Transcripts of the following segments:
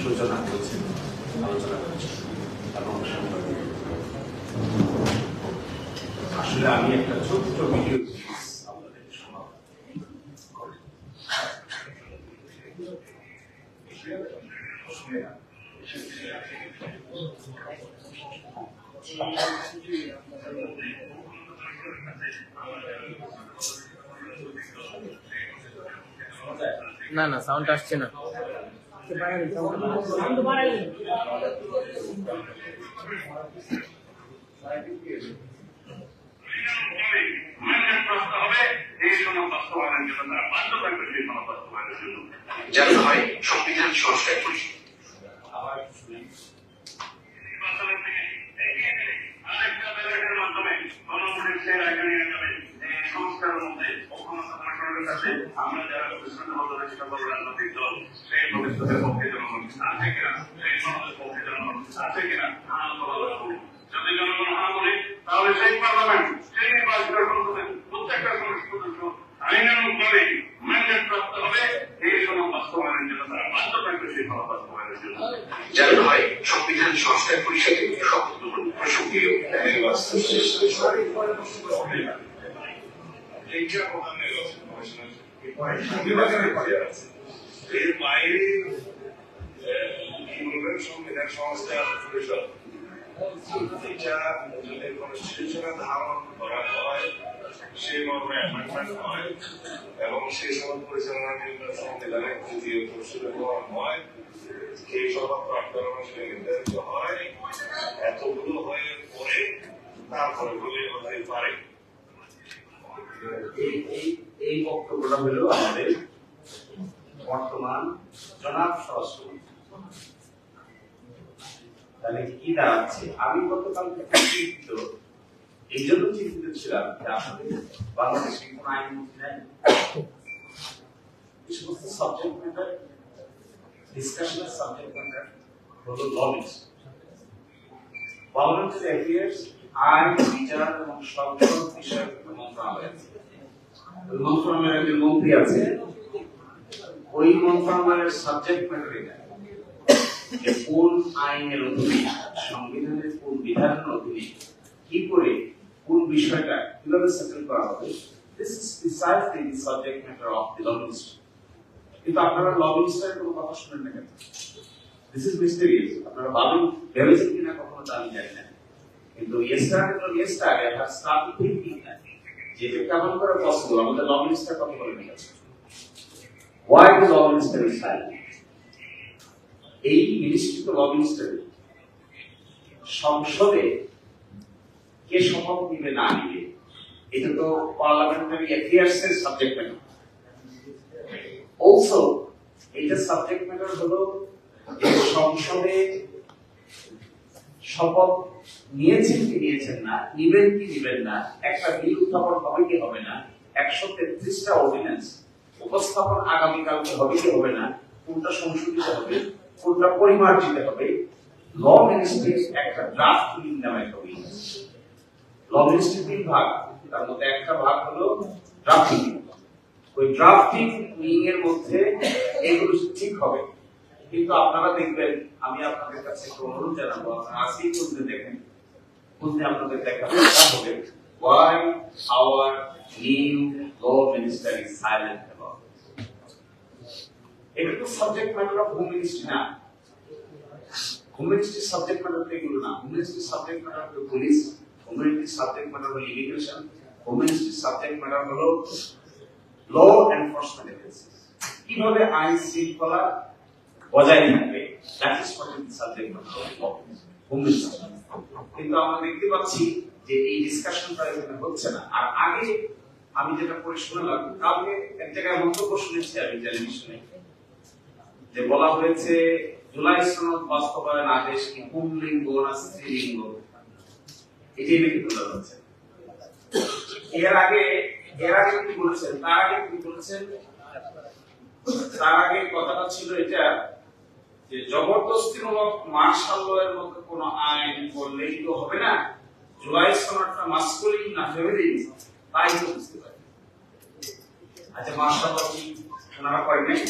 সূচনা করেছেন, আলোচনা করেছেন এবং আসলে আমি একটা ছোট্ট ভিডিও আপনাদের না না সাউন্ড আসছে না। জানানো হয় সংবিধান সংস্কার পরিষদ। আমরা যারা রাজনৈতিক দল সেই ভবিষ্যতের পক্ষে জনগণ আছে কিনা, সেই সমাজের পক্ষে জনগণ আছে কিনা যদি জনগণ বলে তাহলে সেই পার্লামেন্ট সেই নির্বাচিত সংসদের প্রত্যেকটা সদস্য আইনানুগভাবে ম্যান্ডেট প্রাপ্ত হবে এই সনদ বাস্তবায়নের জন্য তারা বাধ্য থাকবে সেই সনদ বাস্তবায়নের জন্য। জানানো হয় সংবিধান সংস্কার পরিষদের শপথ গ্রহণ প্রসঙ্গে এর বাইরে কি বলবেন সংবিধান সংস্কার পরিষদ এটা যদি কনস্টিটিউশনে ধারণ করা হয় সেই মর্মে অ্যামেন্ডমেন্ট হয় এবং সেই সময় পরিচালনা নির্বাচন সংবিধানের তৃতীয় সংশোধন হয়, সেই সভা প্রাক্তন হিসেবে নির্ধারিত হয়, এতগুলো হয়ে পরে তারপরে বলে হতে পারে। এই বক্তব্যটা হলো আমাদের বর্তমান জনাব স্বরাষ্ট্রমন্ত্রী। তাহলে কি দাঁড়াচ্ছে? আমি গতকাল চিন্তিত, এই জন্য চিন্তিত ছিলাম যে আসলে বাংলাদেশে কোন আইনমন্ত্রী নাই। এই সমস্ত সাবজেক্ট ম্যাটার ডিসকাশনের সাবজেক্ট ম্যাটার হলো লবিস্ট, পার্লামেন্টারি অ্যাফেয়ার্স, আইন, বিচার এবং সংসদ বিষয়ক মন্ত্রণালয় আছে। মন্ত্রণালয়ের একজন মন্ত্রী আছে, ওই মন্ত্রণালয়ের সাবজেক্ট ম্যাটার এটা যে কোন আইনের অধীনে, সংবিধানের কোন বিধানের অধীনে কি করে কোন বিষয়টা কিভাবে সেটেল করা হবে। This is precisely the subject matter of the law ministry. কিন্তু আপনারা ল মিনিস্ট্রির কোনো কথা শুনেন না কেন? This is mysterious. আপনারা ভাবেন ভেবেছেন কিনা কখনো তা আমি জানি না, কিন্তু yesterday I have started thinking that যে এটা কেমন করে পসিবল আমাদের ল মিনিস্টার কথা বলে নিয়ে যাচ্ছে। Why the law minister is silent? এই মিনিস্ট্রি তো ল মিনিস্টার, সংসদে কে শপথ নিবে না নিবে এটা তো পার্লামেন্টারি অ্যাফেয়ার্স এর সাবজেক্ট ম্যাটার। অলসো এটা সাবজেক্ট ম্যাটার হলো যে সংসদে শপথ নিয়েছেন কি নিয়েছেন না, নিবেন কি নিবেন না, একটা বিল উত্থাপন হবে কি হবে না, 133টা অর্ডিন্যান্স উপস্থাপন আগামীকালকে হবে কি হবে না, কোনটা সংশোধিত হবে, কোনটা পরিমার্জিত হবে। ল মিনিস্ট্রির একটা ড্রাফট বিল নামে একটা উইং আছে। ল মিনিস্ট্রির 3 ভাগ, তার মধ্যে একটা ভাগ হলো ড্রাফটিং। ওই ড্রাফটিং উইং এর মধ্যে এগুলো ঠিক হবে। কিন্তু আপনারা দেখবেন, আমি আপনাদের কাছে একটা অনুরোধ জানাবো, আপনারা আজকেই খুঁজতে দেখেন, খুঁজতে আপনাদের দেখা হবে why our new law minister is silent about it. এটা তো subject matter of home ministry না। হোম মিনিস্ট্রির সাবজেক্ট ম্যাটার তো এগুলো না। হোম মিনিস্ট্রির সাবজেক্ট ম্যাটার হলো পুলিশ, হোম মিনিস্ট্রির সাবজেক্ট ম্যাটার হলো ইমিগ্রেশন, হোম মিনিস্ট্রির সাবজেক্ট ম্যাটার হলো ল এনফোর্সমেন্ট এজেন্সি, কিভাবে আইন শৃঙ্খলা বজায় থাকবে, that is what is subject matter of home ministry. কিন্তু আমরা দেখতে পাচ্ছি যে এই ডিসকাশনটা এখানে হচ্ছে না। আর আগে আমি যেটা পড়ে শুনলাম, কালকে এক জায়গায় মন্তব্য শুনেছি আমি টেলিভিশনে, যে বলা হয়েছে জুলাই সনদ বাস্তবায়ন আদেশ কি পুংলিঙ্গ না স্ত্রীলিঙ্গ, এটাই নাকি বলা হচ্ছে। এর আগে কি বলেছেন, তার আগে কথাটা ছিল এটা যে জবরদস্তিমূলক মার্শাল ল এর মধ্যে কোনো আইন করলেই তো হবে না, জুলাই সনদটা মাস্কুলিন না ফেমিনিন তাই তো বুঝতে পারি। আচ্ছা মার্শাল ল কি ওনারা করেন নাই?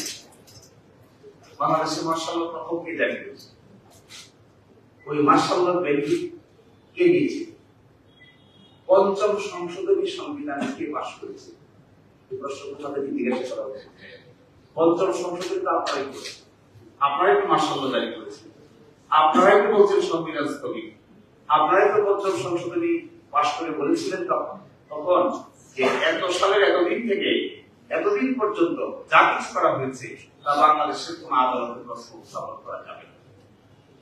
বাংলাদেশের মার্শাল ল প্রথম কে জারি করেছে? ওই মার্শাল ল ভ্যালু কে দিয়েছে? পঞ্চম সংশোধনী সংবিধান কে পাশ করেছে? এই প্রশ্ন আপনাদের জিজ্ঞাসা করা উচিত। পঞ্চম সংশোধনী তো আপনারাই করেছেন, আপনারাই তো মার্শাল ল জারি করেছেন, আপনারাই তো বলছেন সংবিধান স্থগিত, আপনারাই তো পঞ্চম সংশোধনী পাশ করে বলেছিলেন তখন যে এত সালের এতদিন থেকে এতদিন পর্যন্ত যা কিছু করা হয়েছে তা বাংলাদেশের কোন আদালতে প্রশ্ন উত্থাপন করা যাবে না।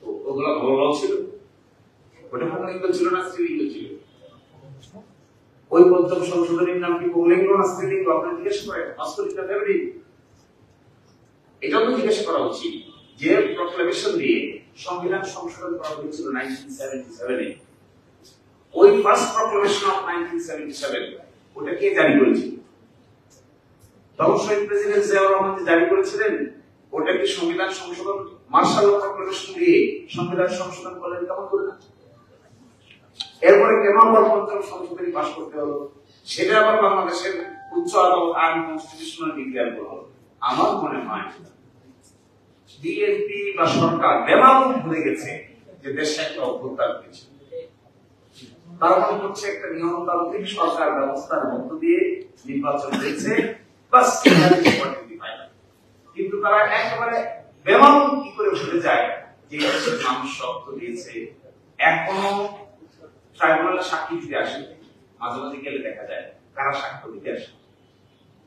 তো ওগুলো ভালো ছিল, ওটা পুংলিঙ্গ ছিল না স্ত্রীলিঙ্গ ছিল? ওই পঞ্চম সংশোধনীর নাম কি পুংলিঙ্গ না স্ত্রীলিঙ্গ? আপনারা জিজ্ঞেস করেন অস্করিতা ফ্যামিলি। এটাও তো জিজ্ঞাসা করা উচিত যে প্রক্লেমেশন দিয়ে সংবিধান সংশোধন করা হয়েছিল 1977 এ, ওই ফার্স্ট প্রক্লেমেশন অফ 1977 ওটা কে জারি করেছিল? তখন শহীদ প্রেসিডেন্ট জিয়াউর রহমান যে জারি করেছিলেন, ওটা কি সংবিধান সংশোধন মার্শাল ল প্রক্লেমেশন দিয়ে সংবিধান সংশোধন করলেন কেমন করে না? এরপরে কেন আবার পঞ্চম সংশোধনী পাশ করতে হলো? সেটা আবার বাংলাদেশের উচ্চ আদালত আনকনস্টিটিউশনাল ডিক্লেয়ার করলো। আমার মনে হয় বিএনপি বা সরকার বেমালুম ভুলে গেছে যে দেশে একটা অভ্যুত্থান হয়েছে, তারা মনে করছে একটা নিয়মতান্ত্রিক সরকার ব্যবস্থার মধ্য দিয়ে নির্বাচন হয়েছে, বাস কিন্তু তারা একেবারে বেমালুম কি করে ভুলে যায় যে দেশের মানুষ রক্ত দিয়েছে। এখনো ট্রাইব্যুনালে সাক্ষী দিতে আসে, মাঝে মাঝে গেলে দেখা যায় কারা সাক্ষ্য দিতে আসে,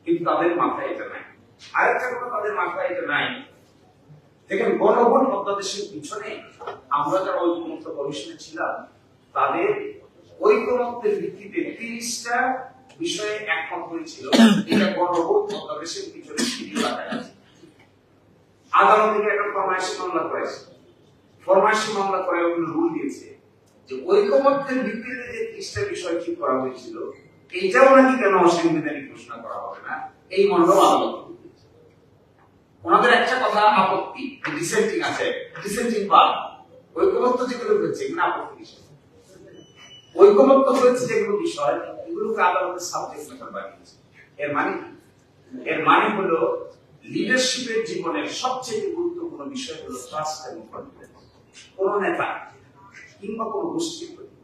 কিন্তু তাদের মাথায় এটা নাই। আরেকটা কথা, তাদের মাথায় এটা নাই। দেখেন, গণভোট অধ্যাদেশের পিছনে আমরা যারা ঐক্যমত্য কমিশনে ছিলাম, তাদের ঐক্যমত্যের ভিত্তিতে 30টা বিষয়ে একমত হয়েছিল। এটা গণভোট অধ্যাদেশের পিছনে ভিডিও রাখা আছে। আদালত থেকে একটা ফরমাইশি মামলা করেছে, ফরমাইশি মামলা করে রুল দিয়েছে যে ঐক্যমত্যের ভিত্তিতে যে 30টা বিষয় ঠিক করা হয়েছিল, এইটাও নাকি কেন অসাংবিধানিক ঘোষণা করা হবে না, এই মনোভাব আদালত। ওনাদের একটা কথা আপত্তি, ডিসেন্টিং আছে, ডিসেন্টিং পার্ট। ঐক্যমত্য যেগুলো হয়েছে এগুলো আপত্তি বিষয়, ঐক্যমত্য হয়েছে যেগুলো বিষয় এগুলোকে আদালতের সাবজেক্ট ম্যাটার বানিয়েছে। এর মানে কি? এর মানে হলো লিডারশিপের জীবনের সবচেয়ে গুরুত্বপূর্ণ বিষয় হলো ট্রাস্ট এবং কনফিডেন্স। কোন নেতা কিংবা কোন গোষ্ঠীর প্রতি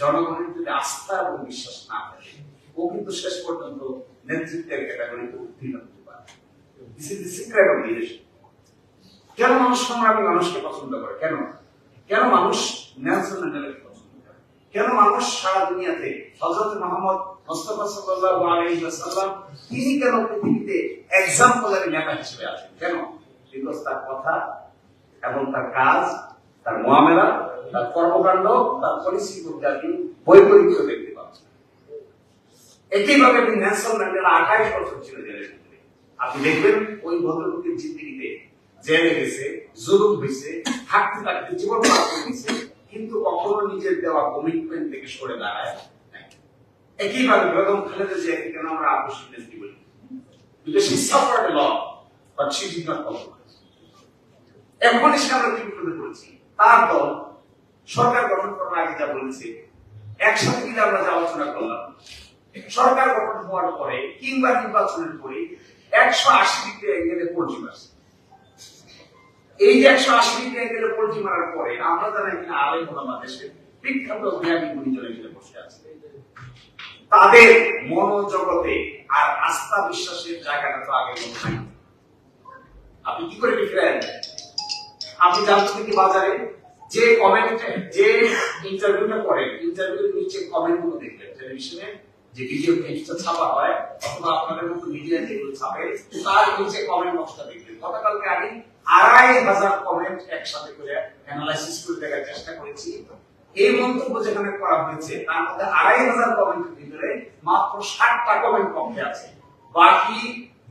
জনগণের যদি আস্থা এবং বিশ্বাস না থাকে, ও কিন্তু শেষ পর্যন্ত নেতৃত্বের ক্যাটাগরিতে উত্তীর্ণ হতে পারে। This is the secret of leadership. কেন মানুষ সংগ্রামী মানুষকে পছন্দ করে? কেন কেন মানুষ নেলসন ম্যান্ডেলাকে পছন্দ করে? কেন মানুষ সারা দুনিয়াতে হযরত মুহাম্মদ মুস্তাফা সাল্লাল্লাহু আলাইহি ওয়াসাল্লাম তিনি কেন পৃথিবীতে এক্সাম্পলারি নেতা হিসেবে আছেন? কেন? বিকজ তার কথা এবং তার কাজ, তার মুআমালা, তার কর্মকাণ্ড, তার পলিসির মধ্যে আপনি বৈপরীত্য দেখতে পাচ্ছেন। একইভাবে নেলসন ম্যান্ডেলা 28 বছর ছিল জেলের মধ্যে। আপনি দেখবেন ওই ভদ্রলোকের জিন্দেগিতে জেলে গেছে, জুলুম হয়েছে, থাকতে থাকতে জীবন পার করে দিয়েছে, কিন্তু কখনো নিজের দেওয়া কমিটমেন্ট থেকে সরে দাঁড়ায় নাই। একইভাবে বেগম খালেদা জিয়াকে কেন আমরা আপসীন নেত্রী বলি? Because she suffered a lot, but she did not compromise. এখন এসে আমরা কি বিপদে পড়েছি? তার দল সরকার গঠন করার আগে যা বলেছে, একসাথে মিলে আমরা যা আলোচনা করলাম, সরকার গঠন হওয়ার পরে কিংবা নির্বাচনের পরে 180 ডিগ্রি অ্যাঙ্গেলে পল্টি মারছে। এই যে 180 ডিগ্রি অ্যাঙ্গেলে পল্টি মারার পরে আমরা যারা এখানে আলেম ওলামা দেশের বিখ্যাত জ্ঞানী গুণীজনে এখানে বসে আছে, তাদের মনোজগতে আর আস্থা বিশ্বাসের জায়গাটা তো আগে নাই। আপনি কি করে লিখলেন? আপনি জানতে কি বাজারে যে কমেন্টে যে ইন্টারভিউটা করেন, ইন্টারভিউর নিচে কমেন্ট গুলো দেখবেন, টেলিভিশনে যে ভিডিও ক্লিপটা ছাপা হয় অথবা আপনাদের মতো মিডিয়া যেগুলো ছাপে, তার নিচে কমেন্ট বক্সটা দেখবেন। গতকালকে আমি 2500 কমেন্ট একসাথে করে অ্যানালাইসিস করে দেখার চেষ্টা করেছি। এই মন্তব্য যেখানে করা হয়েছে তার মধ্যে 2500 কমেন্টের ভিতরে মাত্র 60টা কমেন্ট কমে আছে, বাকি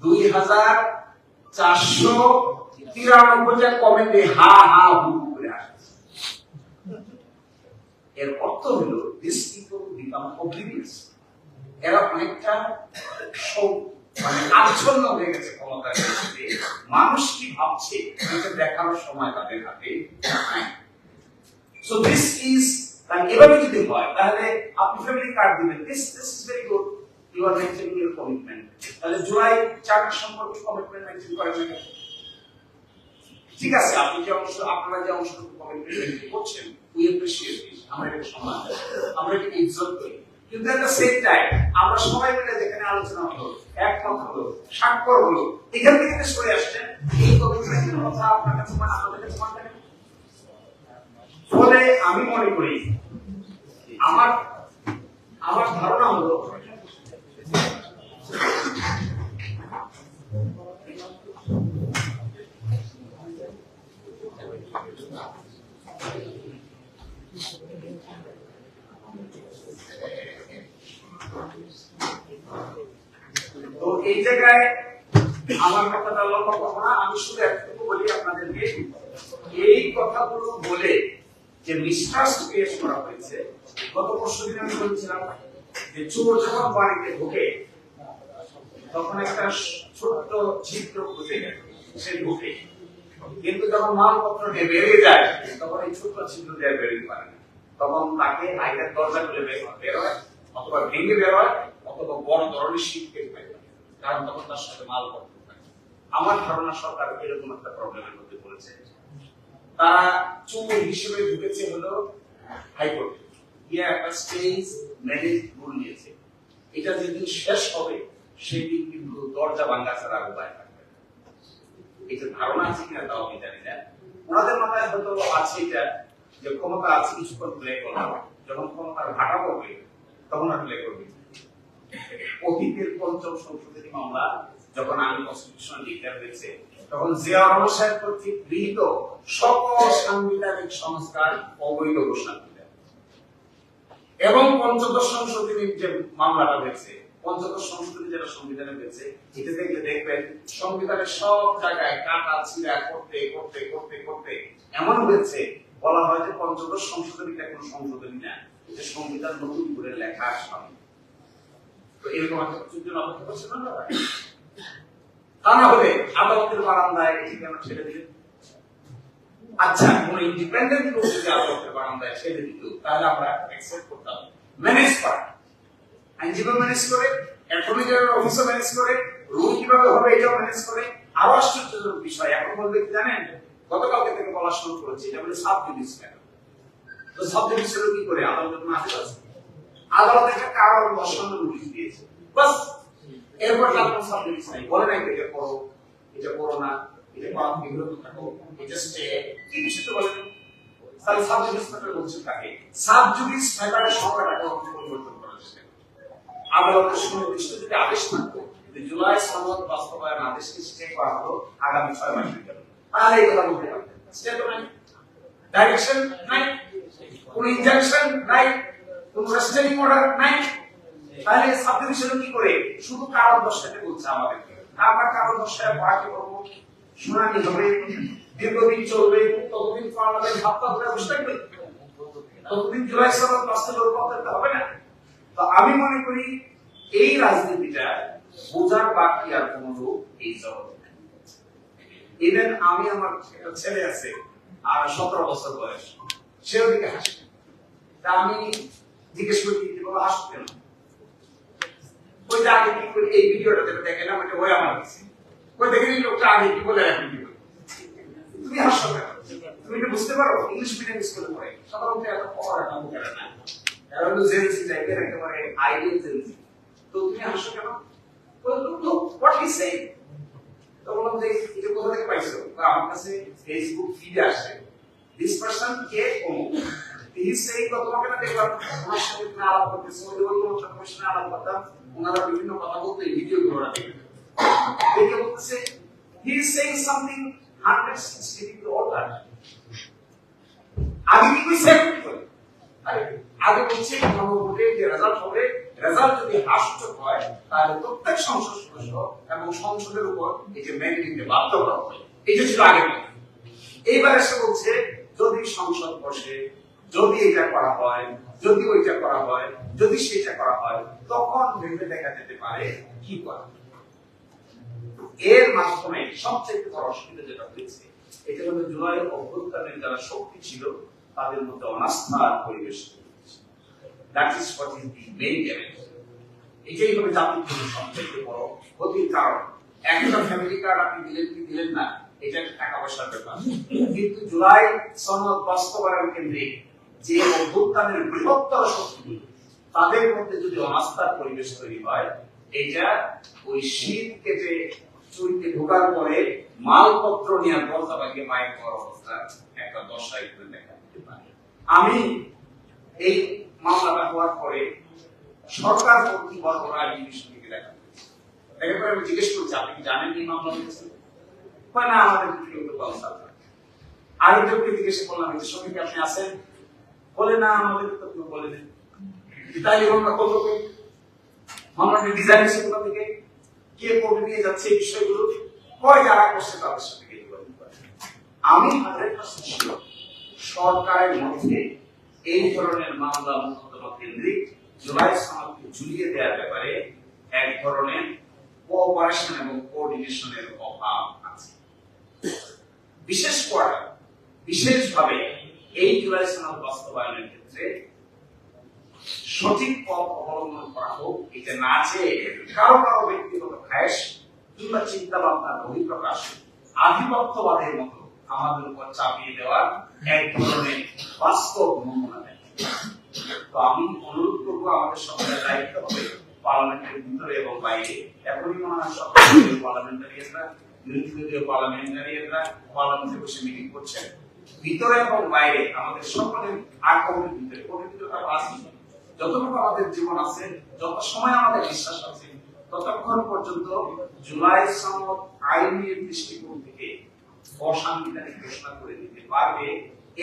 2493টা কমেন্টে হা হা হু হু করে আসছে। এর অর্থ হলো দিস পিপল বিকাম অবলিভিয়াস। এরা অনেকটা মানে আচ্ছন্ন হয়ে গেছে ক্ষমতার ক্ষেত্রে। মানুষ কি ভাবছে এটা দেখানোর সময় তাদের হাতে নাই। So this is এভাবে যদি হয় তাহলে আপনি ফ্যামিলি কার্ড দিবেন, this is very good, you are maintaining your commitment. তাহলে জুলাই 4 সম্পর্কে কমিটমেন্ট মেনটেন করেন না, ঠিক আছে, আপনি যে অংশ, আপনারা যে অংশটুকু কমিটমেন্ট করছেন, উই অ্যাপ্রিশিয়েট ইট, আমরা এটা সম্মান করি, আমরা এটা ইজ্জত করি। কিন্তু একটা সেম টাইম আমরা সবাই মিলে যেখানে আলোচনা হলো, একমত হলো, স্বাক্ষর হলো, এখান থেকে যে সরে আসছেন, এই কমিটমেন্টের কথা আপনার কাছে মানে আমাদের কাছে মানে না। ফলে আমি মনে করি, আমার ধারণা হলো তো এই জায়গায় আমার কথাটা লক্ষ্য করবো না, আমি শুধু একটু বলি আপনাদেরকে, এই কথাগুলো বলে যে মিসট্রাস্ট ক্রিয়েট করা হয়েছে। গত পরশুদিন আমি বলছিলাম যে চোর যখন বাড়িতে ঢোকে তখন একটা ছোট্ট ছিদ্র খুঁজে গেল, সে ঢোকে, কিন্তু যখন মালপত্র নিয়ে বেরিয়ে যায় তখন এই ছোট্ট ছিদ্র দিয়ে বেরিয়ে পারে না, তখন তাকে আইনের দরজা খুলে বের হয়, অথবা ভেঙে বের হয়, অথবা বড় ধরনের শীত পেয়ে পায়, কারণ তখন তার সাথে মালপত্র থাকে। আমার ধারণা সরকার এরকম একটা প্রবলেমের মধ্যে পড়েছে। তারা চোর হিসেবে ঢুকেছে হলো হাইকোর্টে, গিয়ে একটা স্টেজ ম্যানেজ রুল নিয়েছে, এটা যেদিন শেষ হবে সেদিন কিন্তু দরজা ভাঙা ছাড়া আর উপায় থাকবে না। এটা ধারণা আছে কিনা তাও আমি জানি না, ওনাদের মাথায় হয়তো আছে এটা যে ক্ষমতা আছে কিছুক্ষণ প্লে করা, যখন ক্ষমতার ভাটা পড়বে তখন আর প্লে করবে। অতীতের পঞ্চম সংশোধনী মামলা যখন আইন কনস্টিটিউশন ডিক্লেয়ার হয়েছে, তখন জিয়া রহমান সাহেব কর্তৃক গৃহীত সকল সাংবিধানিক সংস্কার অবৈধ ঘোষণা করলেন। এবং পঞ্চদশ সংশোধনীর যে মামলাটা হয়েছে, পঞ্চদশ সংশোধনী যেটা সংবিধানে হয়েছে, এটা দেখলে দেখবেন সংবিধানের সব জায়গায় কাটা ছিঁড়া করতে করতে করতে করতে এমন হয়েছে, বলা হয় যে পঞ্চদশ সংশোধনীটা কোনো সংশোধনী না, এটা সংবিধান নতুন করে লেখা সামনে। তো এরকম একটা কিছুর জন্য অপেক্ষা করছে না, তা না হলে আদালতের বারান্দায় এটি কেন ছেড়ে দিলেন? আচ্ছা, কোন ইন্ডিপেন্ডেন্ট লোক যদি আদালতের বারান্দায় ছেড়ে দিত তাহলে আমরা অ্যাকসেপ্ট করতাম। ম্যানেজ করা, আইনজীবী ম্যানেজ করে, অ্যাটর্নি জেনারেল অফিসও ম্যানেজ করে, রুল কিভাবে হবে এটাও ম্যানেজ করে। আরো আশ্চর্যজনক বিষয়, এখন বলবে কি জানেন, গতকালকে থেকে বলা শুরু করেছে, এটা বলে সাব জুডিস ম্যাটার। তো সাব জুডিস হলো কি করে? আদালতের কোনো আদেশ আছে, আদালত একটা কারণ বসানো নোটিশ দিয়েছে, বাস, এরপর আর কোনো সাব জুডিস নাই, বলে নাই এটা করো, এটা করো না, এটা পাপ বিরত থাকো, এটা স্টে, কি কিছু তো বলে না। তাহলে সাব জুডিস ম্যাটার বলছে কাকে? সাব জুডিস ম্যাটারের সংজ্ঞাটা পরিবর্তন করা চেষ্টা করে। আদালতের সুনির্দিষ্ট যদি আদেশ থাকতো যে জুলাই সনদ বাস্তবায়ন আদেশকে স্টে করা হলো আগামী 6 মাসের জন্য, তাহলে এই কথা বলতে পারতেন। স্টে তো নাই, ডাইরেকশন নাই, কোন ইনজাংশন নাই, কোন রেস্ট্রেনিং অর্ডার নাই, তাহলে সাব ডিভিশন কি করে? শুধু কারণ দর্শাতে বলছে আমাদেরকে, আমরা কারণ দর্শায় পড়াতে করবো, শুনানি হবে, দীর্ঘদিন চলবে, ততদিন পার্লামেন্ট হাপ্তা ধরে বসে থাকবে, ততদিন জুলাই সনদ বাস্তবায়ন করতে হবে না। তো আমি মনে করি এই রাজনীতিটা বোঝার বাকি আর কোন লোক এই জগতে নেই। ইভেন আমি, আমার একটা ছেলে আছে আর 17 বছর বয়স, সেও দিকে হাসে, তা আমি জিজ্ঞেস করি বাবা হাসো কেন? ওই যে আগে কি করে এই ভিডিওটা যেটা দেখেন ওইটা ওই আমার কাছে, ওই দেখে লোকটা আগে কি বলে এখন কি বলে, তুমি হাসো কেন? তুমি এটা বুঝতে পারো? ইংলিশ মিডিয়াম স্কুলে পড়ে, সাধারণত এত পড়াটা মুখে না, এরা হলো জেনসি টাইপের, একেবারে আইডিয়াল জেনসি। তো তুমি হাসো কেন? What he said. তো বললাম যে এটা কোথা থেকে পাইছো? আমার কাছে ফেসবুক ফিডে আসে, দিস পারসন কে অমুক, হি সেইং, তোমাকে না দেখলাম ওনার সাথে তুমি আলাপ করতেছো, ওই যে বললাম তোমার সাথে আলাপ করতাম, ওনারা বিভিন্ন কথা বলতে ভিডিও গুলো দেখে দেখে বলতেছে he is saying something 160 degree order. আগে কি কইছে? আগে বলছি গণভোটে যে রেজাল্ট হবে, রেজাল্ট যদি হাস্যকর হয় তাহলে প্রত্যেক সংসদ সদস্য এবং সংসদের উপর এই যে মেনে নিতে বাধ্য করা হবে, এটা ছিল আগে। এইবার এসে বলছে যদি সংসদ বসে, যদি এটা করা হয়, যদি ওইটা করা হয়, যদি সেটা করা হয়, তখন ভেবে দেখা যেতে পারে কি করা। এর মাধ্যমে সবচেয়ে বড় অসুবিধা যেটা হয়েছে, এটা হলো জুলাইয়ের অভ্যুত্থানের যারা শক্তি ছিল তাদের মধ্যে অনাস্থার পরিবেশ তৈরি হয়েছে। That is what is the main damage. এটাই হবে জাতির জন্য সবচেয়ে বড় ক্ষতির কারণ। একটা ফ্যামিলি কার্ড আপনি দিলেন কি দিলেন না, এটা একটা টাকা পয়সার ব্যাপার, কিন্তু জুলাই সনদ বাস্তবায়ন কেন্দ্রে যে অভ্যুত্থানের বৃহত্তর শক্তি তাদের মধ্যে যদি অনাস্থার পরিবেশ তৈরি হয়, এটা ওই শীত কেটে চুরিতে ঢোকার পরে মালপত্র নিয়ে দরজা লাগিয়ে মায়ের করার অবস্থা একটা দশায় করে দেখা দিতে পারে। আমি এই মামলাটা হওয়ার পরে সরকার কর্তৃপক্ষরা এই বিষয়টিকে দেখা পরে আমি জিজ্ঞেস করছি, আপনি কি জানেন এই মামলা হয়েছে? না, আমাদের কেউ তো কনসাল্ট আরেকজনকে জিজ্ঞেস করলাম, এই সঙ্গে কি আপনি আছেন? বলে না, আমাদের তো কেউ বলেনি। তাই আমরা কত মামলাটি ডিজাইন হয়েছে কোথা থেকে, কে করে নিয়ে যাচ্ছে এই বিষয়গুলো, কয় যারা করছে তাদের সাথে কে যোগাযোগ করে। আমি 100% শিওর সরকারের মধ্যে এই ধরনের মামলা মোকদ্দমা কেন্দ্রিক জুলাই সনদকে ঝুলিয়ে দেওয়ার ব্যাপারে এক ধরনের কোঅপারেশন এবং কোঅর্ডিনেশনের অভাব আছে। বিশেষভাবে এই জুলাই সনদ বাস্তবায়নের ক্ষেত্রে সঠিক পথ অবলম্বন করা হোক, এটা না চেয়ে কারো ব্যক্তিগত খায়েশ কিংবা চিন্তা ভাবনার বহিঃপ্রকাশ আধিপত্যবাদের মতো আমাদের উপর চাপিয়ে দেওয়ার এক ধরনের বাস্তব নমুনা দেয়। তো আমি অনুরোধ করবো, আমাদের সকলের দায়িত্ব হবে পার্লামেন্টের ভিতরে এবং বাইরে, এখনই মনে হয় সকল পার্লামেন্টারিয়ানরা, বিরোধী পার্লামেন্টারিয়ানরা পার্লামেন্টে বসে মিটিং করছেন, ভিতরে এবং বাইরে আমাদের সকলের আগ্রহের ভিতরে পবিত্রতা আছে। যতটুকু আমাদের জীবন আছে, যত সময় আমাদের বিশ্বাস আছে, ততক্ষণ পর্যন্ত জুলাই সনদ আইনের দৃষ্টিকোণ থেকে অসাংবিধানিক ঘোষণা করে দিতে পারবে।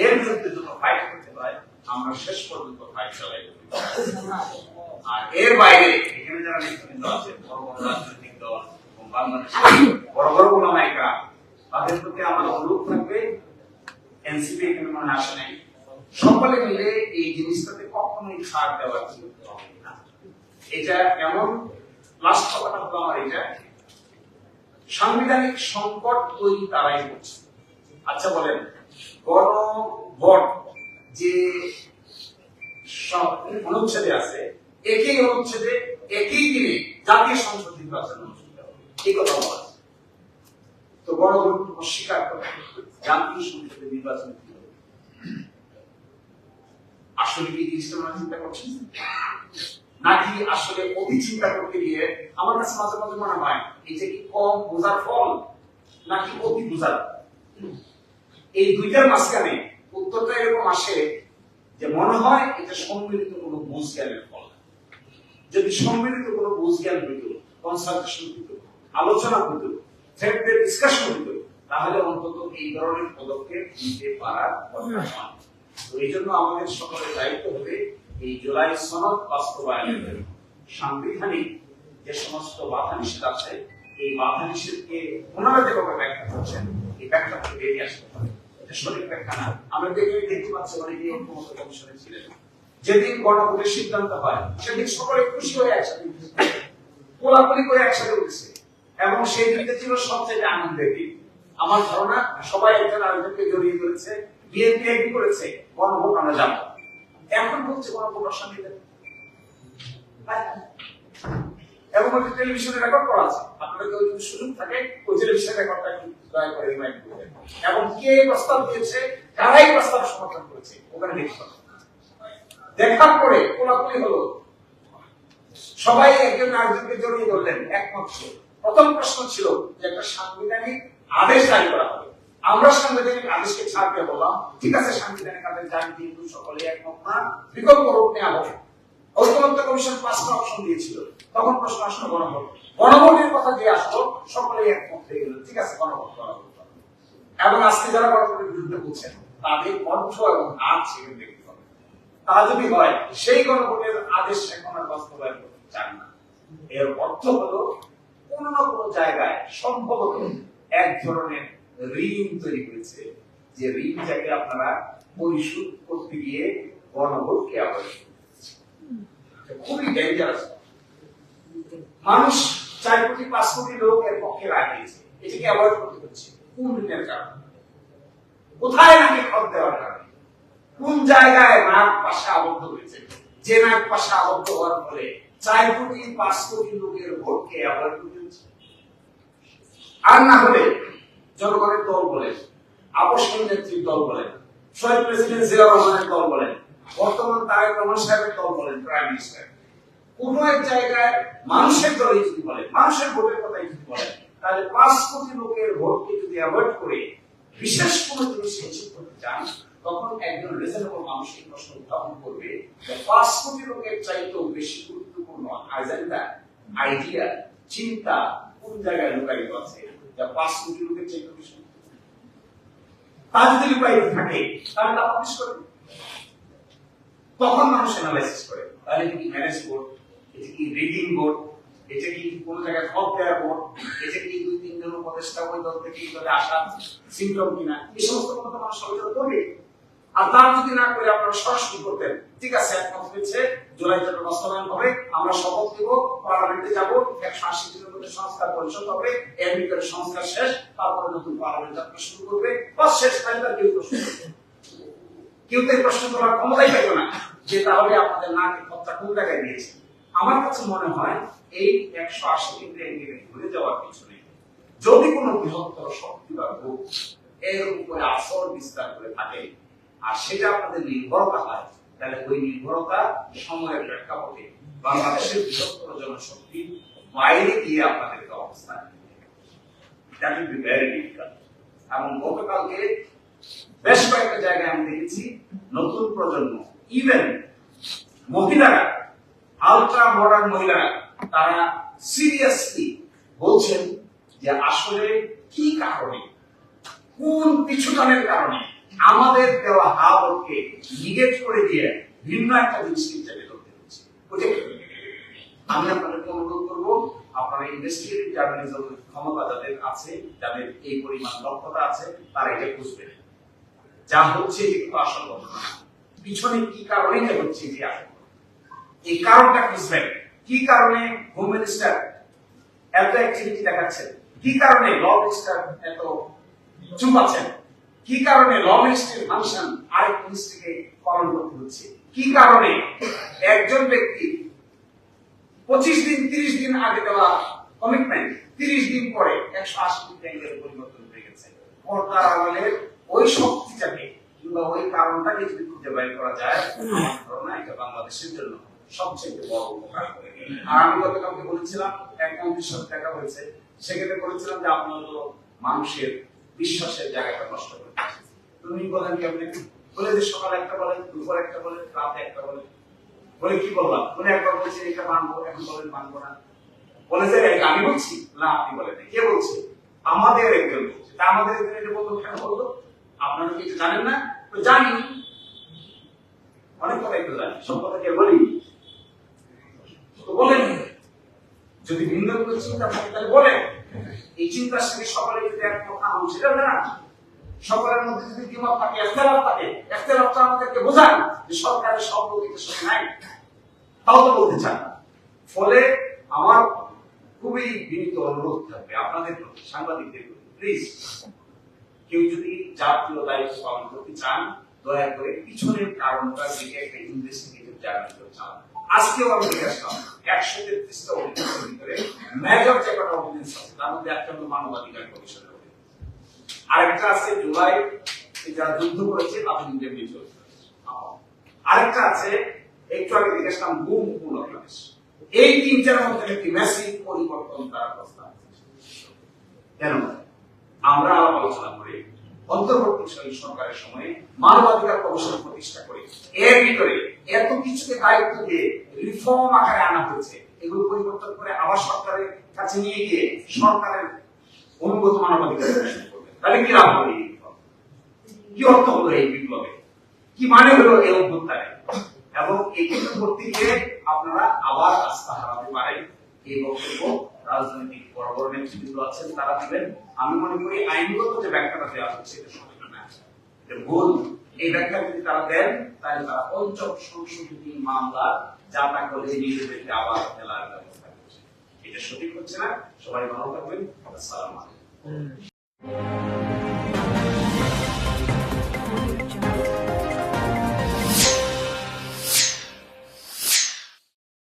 এর বিরুদ্ধে যত ফাইট করতে হয় আমরা শেষ পর্যন্ত ফাইট চালাই। আর এর বাইরে এখানে যারা নেতৃবৃন্দ আছে, বড় বড় রাজনৈতিক দল এবং বাংলাদেশের বড় বড় ওলামায়ে তাদের প্রতি আমার অনুরোধ থাকবে, এনসিপি এখানে মনে আসে নাই, সকলে মিলে এই জিনিসটাতে কখনোই ছাড় দেওয়ার চিন্তা হবে না। এটা এমন লাস্ট কথাটা হলো আমার, এটা সাংবিধানিক সংকট তৈরি তারাই করছে। আচ্ছা বলেন, গণভোট যে অনুচ্ছেদে আছে, একই অনুচ্ছেদে একই দিনে জাতীয় সংসদ নির্বাচন অনুষ্ঠিত হবে, এই কথা বলা আছে। তো গণভোট অস্বীকার করে জাতীয় সংসদের নির্বাচন কি হবে? আসলে কি জিনিসটা আমরা চিন্তা করছি, নাকি আসলে অতি চিন্তা করতে গিয়ে আমার কাছে মাঝে মাঝে মনে হয় এটা কি কম বোঝার ফল নাকি অতি বোঝার? এই দুইটার মাঝখানে উত্তরটা এরকম আসে যে মনে হয় এটা সম্মিলিত কোনো বুঝ জ্ঞানের ফল। যদি সম্মিলিত কোনো বুঝ জ্ঞান হইত, কনসালটেশন হইত, আলোচনা হইত, থ্রেডদের ডিসকাশন হইত, তাহলে অন্তত এই ধরনের পদক্ষেপ নিতে পারার কথা নয়। তো এই জন্য আমাদের সকলের দায়িত্ব হবে এই জুলাই সনদ বাস্তবায়নের সাংবিধানিক যে সমস্ত বাধা নিষেধ আছে, এই বাধা নিষেধকে ওনারা যেভাবে ব্যাখ্যা করছেন, এই ব্যাখ্যা থেকে বেরিয়ে আসতে হবে। এটা সঠিক ব্যাখ্যা না। আমরা দেখতে পাচ্ছি অনেকে ঐক্যমত্য কমিশনে ছিলেন, যেদিন গণভোটের সিদ্ধান্ত হয় সেদিন সকলে খুশি হয়ে একসাথে কোলাকুলি করে একসাথে উঠেছে, এবং সেই দিনটা ছিল সবচেয়ে আনন্দের দিন। আমার ধারণা সবাই একজন আরেকজনকে জড়িয়ে ধরেছে, বিএনপি এগ্রি করেছে গণভোট আমরা যাব। এখন বলছে গণভোট অসাংবিধানিক, এবং ওই টেলিভিশনে রেকর্ড করা আছে। আপনাদের যদি সুযোগ থাকে ওই টেলিভিশন রেকর্ডটা একটু দয়া করে রিমাইন্ড করবেন, এবং কে প্রস্তাব দিয়েছে, কারাই প্রস্তাব সমর্থন করেছে ওখানে দেখতে হবে। দেখার পরে কোলাকুলি হলো, সবাই একজন আরেকজনকে জড়িয়ে ধরলেন, একমত ছিল। প্রথম প্রশ্ন ছিল যে একটা সাংবিধানিক আদেশ জারি করা হবে। আমরা সাংবিধানিক আদেশকে ছাড়তে বললাম, ঠিক আছে সাংবিধানিক আদেশ জারি, কিন্তু সকলে একমত না, বিকল্প রূপ নেওয়া হবে। ঐক্যমত্য কমিশন 5টা অপশন দিয়েছিল। তখন প্রশ্ন আসলো গণভোট। গণভোটের কথা যে আসলো সকলেই একমত হয়ে গেল, ঠিক আছে গণভোট করা হবে। এবং আজকে যারা গণভোটের বিরুদ্ধে বলছেন তাদের কণ্ঠ এবং হাত সেখানে দেখতে হবে। তা যদি হয় সেই গণভোটের আদেশ এখন আর বাস্তবায়ন করতে চান না, এর অর্থ হলো কোন না কোন জায়গায় সম্ভবত এক ধরনের ঋণ তৈরি হয়েছে, যে ঋণটাকে আপনারা পরিশোধ করতে গিয়ে গণভোটকে অ্যাভয়েড করছেন। খুবই ডেঞ্জারাস। মানুষ 4 কোটি 5 কোটি লোক এর পক্ষে রায় দিয়েছে, এটাকে অ্যাভয়েড করতে হচ্ছে কোন ঋণের কারণে? কোথায় নাকি খত দেওয়ার কারণে? কোন জায়গায় নাক পাশা আবদ্ধ হয়েছে, যে নাক পাশা আবদ্ধ হওয়ার ফলে 4 কোটি 5 কোটি লোকের ভোটকে অ্যাভয়েড করতে হচ্ছে? আর না হলে জনগণের দল বলেন, আপসহীন নেত্রীর দল বলেন, শহীদ প্রেসিডেন্ট জিয়াউর রহমানের দল বলেন, বর্তমান তারেক রহমান সাহেবের দল বলেন, প্রাইম মিনিস্টার, কোন এক জায়গায় মানুষের দলই যদি বলেন, মানুষের ভোটের কথাই যদি বলেন, তাহলে 5 কোটি লোকের ভোটকে যদি অ্যাভয়েড করে বিশেষ কোনো জিনিস নিশ্চিত করতে চান, তখন একজন রিজনেবল মানুষ এই প্রশ্ন উত্থাপন করবে যে 5 কোটি লোকের চাইতেও বেশি গুরুত্বপূর্ণ এজেন্ডা, আইডিয়া, চিন্তা কোন জায়গায় লুকায়িত আছে যা 5 কোটি লোকের চাইতেও বেশি। তা যদি লুকায়িত থাকে তাহলে তা পাবলিশ করবে, তখন মানুষ অ্যানালাইসিস করে তাহলে কি ম্যানেজ বোর্ড, এটা কি রিডিং বোর্ড, এটা কি কোন জায়গায় ফল দেওয়ার বোর্ড, এটা কি 2-3 জন উপদেষ্টা ওই দল থেকে এই দলে আসা সিম্পটম কিনা, এই সমস্ত কথা মানুষ আলোচনা করবে। আর তা যদি না করে আপনারা সরাসরি করতেন, ঠিক আছে একমত হয়েছে জুলাই থেকে বাস্তবায়ন হবে, আমরা শপথ নেব, পার্লামেন্টে যাব, 180 দিনের মধ্যে সংস্কার পরিষদ হবে, এর ভিতরে সংস্কার শেষ, তারপরে নতুন পার্লামেন্ট যাত্রা শুরু করবে, বাস শেষ। তাহলে কেউ প্রশ্ন করবে, কেউ তো প্রশ্ন করার ক্ষমতাই পাইতো না যে তাহলে আপনাদের নাকি খরচা কোন জায়গায় দিয়েছে। আমার কাছে মনে হয় এই 180 কেন্দ্রে ঘুরে যাওয়ার পিছনে যদি কোনো বৃহত্তর শক্তি বা গ্রুপ এর উপরে আসর বিস্তার করে থাকে আর সেটা আপনাদের নির্ভরতা হয়, তাহলে ওই নির্ভরতা সময়ের প্রেক্ষাপটে বাংলাদেশের বৃহত্তর জনশক্তি বাইরে গিয়ে আপনাদেরকে অবস্থান that will be very difficult. এবং গতকালকে বেশ কয়েকটা জায়গায় আমি দেখেছি নতুন প্রজন্ম, ইভেন মহিলারা, আলট্রা মডার্ন মহিলারা, তারা সিরিয়াসলি বলছেন যে আসলে কি কারণে, কোন পিছুটানের কারণে আমাদের দেওয়া হাবকে নিগেট করে দিয়ে ভিন্ন একটা জিনিস চিন্তা করতে হচ্ছে। আমি আপনাদেরকে অনুরোধ করবো, আপনারা ইনভেস্টিগেটিভ জার্নালিজম ক্ষমতা যাদের আছে, যাদের এই পরিমাণ দক্ষতা আছে, তারা এটা বুঝবেন যা হচ্ছে এটা কিন্তু আসল ঘটনা, পিছনে কি কারণে এটা হচ্ছে যে আসল এই কারণটা বুঝবেন। কি কারণে হোম মিনিস্টার এত অ্যাক্টিভিটি দেখাচ্ছেন, কি কারণে ল মিনিস্টার এত চুপ আছেন, কি কারণে ল মিনিস্ট্রির ফাংশন আরেক মিনিস্ট্রিকে পালন করতে হচ্ছে, কি কারণে একজন ব্যক্তি 25 দিন 30 দিন আগে দেওয়া কমিটমেন্ট 30 দিন পরে 180 ডিগ্রি পরিবর্তন হয়ে গেছে। পর্দার আড়ালের ওই শক্তিটাকে কিংবা ওই কারণটাকে যদি খুঁজে বের করা যায়, আমার ধারণা এটা বাংলাদেশের জন্য সবচেয়ে বড় উপকার হবে। আর আমি গতকালকে বলেছিলাম, এক মন্ত্রীর সাথে দেখা হয়েছে, সেক্ষেত্রে বলেছিলাম যে আপনারা তো মানুষের বিশ্বাসের জায়গাটা নষ্ট করে দিচ্ছেন। তুমি বলেন কেমন বলে যে সকালে একটা বলেন, দুপুর একটা বলেন, রাতে একটা বলেন, বলে কি বললাম, বলে একবার বলছে এটা মানবো, এখন বলেন মানবো না, বলে যে আমি বলছি না, আপনি বলেন কে বলছে, আমাদের একজন বলছে। তা আমাদের একজন এটা বলতো, কেন বলতো, আপনারা কিছু জানেন না? তো জানি, অনেক কথাই তো জানি, সব কথা কে বলি, তো বলেন যদি ভিন্ন কোনো চিন্তা থাকে তাহলে বলেন। এই চিন্তার সঙ্গে সকলে যদি এক কথা সেটা না, সকলের মধ্যে যদি দ্বিমত থাকে, ইখতিলাফ থাকে, ইখতিলাফটা আমাদেরকে বোঝান যে সরকারের সব লোক এটার সঙ্গে নাই, তাও তো বলতে চান না। ফলে আমার খুবই বিনীত অনুরোধ থাকবে আপনাদের প্রতি, সাংবাদিকদের প্রতি, প্লিজ কেউ যদি জাতীয় দায়িত্ব পালন করতে চান, দয়া করে পিছনের কারণটা দিকে একটা ইনভেস্টিগেটিভ জার্নালিজম চান। আজকেও আমি দেখে আসলাম 133টা অভিযোগের ভিতরে মেজর যে কটা অভিযোগ আছে তার মধ্যে একটা হলো মানবাধিকার কমিশনের অভিযোগ, আরেকটা আছে জুলাই যারা যুদ্ধ করেছে তাদের ইন্টারভিউ চলছে, আরেকটা আছে একটু আগে দেখে আসলাম গুম বাংলাদেশ। এই তিনটার মধ্যে একটি ম্যাসিভ পরিবর্তন তারা প্রস্তাব কেন আমরা আলোচনা করি অন্তর্বর্তীকালীন সরকারের সময়ে মানবাধিকার কমিশন প্রতিষ্ঠা করে এর ভিতরে এত কিছুকে দায়িত্ব দিয়ে রিফর্ম আকারে আনা হয়েছে, এগুলো পরিবর্তন করে আবার সরকারের কাছে নিয়ে গিয়ে সরকারের অনুগত মানবাধিকার কমিশন করবে, তাহলে কি লাভ হবে? কি অর্থ হলো এই বিপ্লবে, কি মানে হলো এই অভ্যুত্থানে? এবং এই কিছু করতে গিয়ে আপনারা আবার আস্থা হারাতে পারেন। এই বক্তব্য রাজনৈতিক বড় বড় নেতৃবৃন্দ আছেন তারা দিবেন। আমি মনে করি আইনগত যে ব্যাখ্যাটা দেওয়া হচ্ছে এটা সঠিক না, ভুল। এই ব্যাখ্যা যদি তারা দেন তাহলে তারা পঞ্চম সংশোধনী মামলা যা তা করে নিজেদেরকে আবার ফেলার ব্যবস্থা করছে, এটা সঠিক হচ্ছে না। সবাই ভালো থাকবেন, আসসালামু আলাইকুম।